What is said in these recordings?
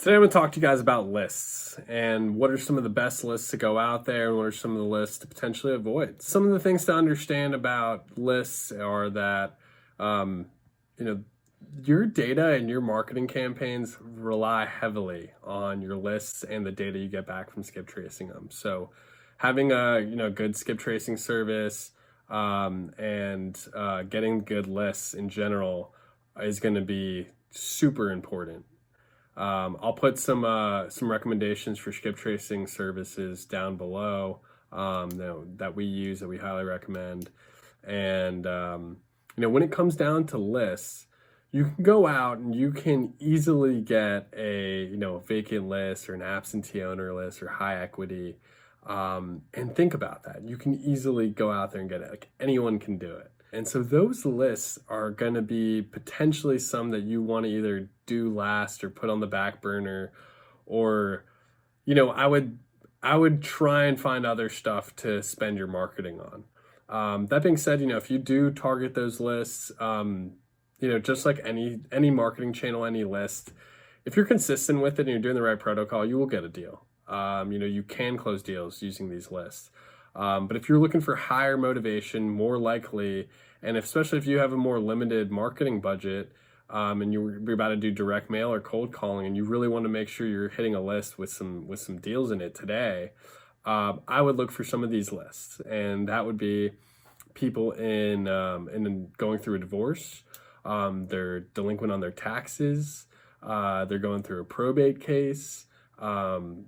Today I'm going to talk to you guys about lists and what are some of the best lists to go out there and what are some of the lists to potentially avoid. Some of the things to understand about lists are that, um, you know, your data and your marketing campaigns rely heavily on your lists and the data you get back from skip tracing them. So having a, good skip tracing service and getting good lists in general is going to be super important. I'll put some recommendations for skip tracing services down below that we use that we highly recommend. And when it comes down to lists, you can go out and you can easily get a vacant list or an absentee owner list or high equity. And think about that. You can easily go out there and get it. Like anyone can do it. And so those lists are going to be potentially some that you want to either do last or put on the back burner, or, I would try and find other stuff to spend your marketing on. That being said, if you do target those lists, just like any marketing channel, any list, if you're consistent with it and you're doing the right protocol, you will get a deal. You can close deals using these lists. But if you're looking for higher motivation, more likely, and especially if you have a more limited marketing budget, and you're about to do direct mail or cold calling, and you really want to make sure you're hitting a list with some deals in it today, I would look for some of these lists, and that would be people in going through a divorce, they're delinquent on their taxes, they're going through a probate case.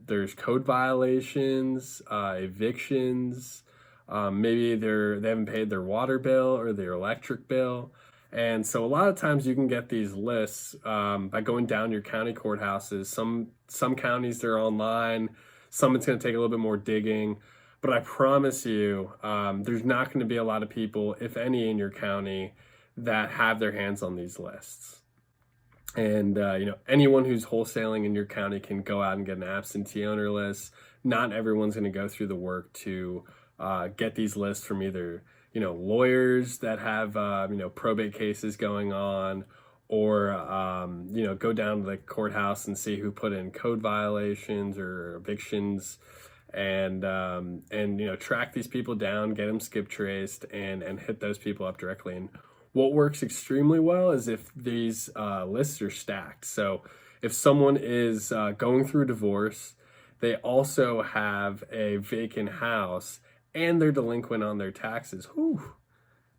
There's code violations, evictions, maybe they haven't paid their water bill or their electric bill. And so a lot of times you can get these lists by going down your county courthouses. Some counties they're online, some it's going to take a little bit more digging. But I promise you, there's not going to be a lot of people, if any, in your county that have their hands on these lists. And, anyone who's wholesaling in your county can go out and get an absentee owner list. Not everyone's going to go through the work to get these lists from either, lawyers that have, probate cases going on, or, go down to the courthouse and see who put in code violations or evictions, and track these people down, get them skip traced, and hit those people up directly. And what works extremely well is if these lists are stacked. So if someone is going through a divorce, they also have a vacant house, and they're delinquent on their taxes,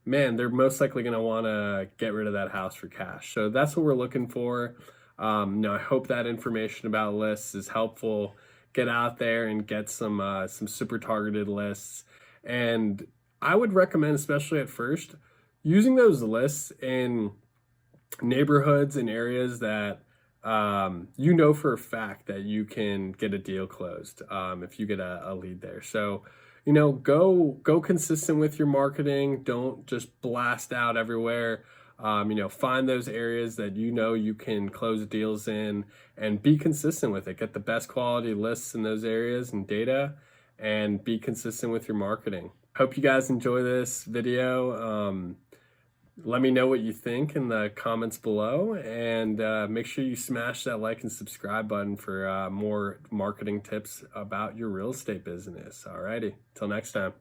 man, they're most likely going to want to get rid of that house for cash. So that's what we're looking for. I hope that information about lists is helpful. Get out there and get some super targeted lists. And I would recommend, especially at first, using those lists in neighborhoods and areas that for a fact that you can get a deal closed if you get a lead there. So, go consistent with your marketing. Don't just blast out everywhere. Find those areas that you can close deals in and be consistent with it. Get the best quality lists in those areas and data, and be consistent with your marketing. Hope you guys enjoy this video. Let me know what you think in the comments below, and make sure you smash that like and subscribe button for more marketing tips about your real estate business. Alrighty, till next time.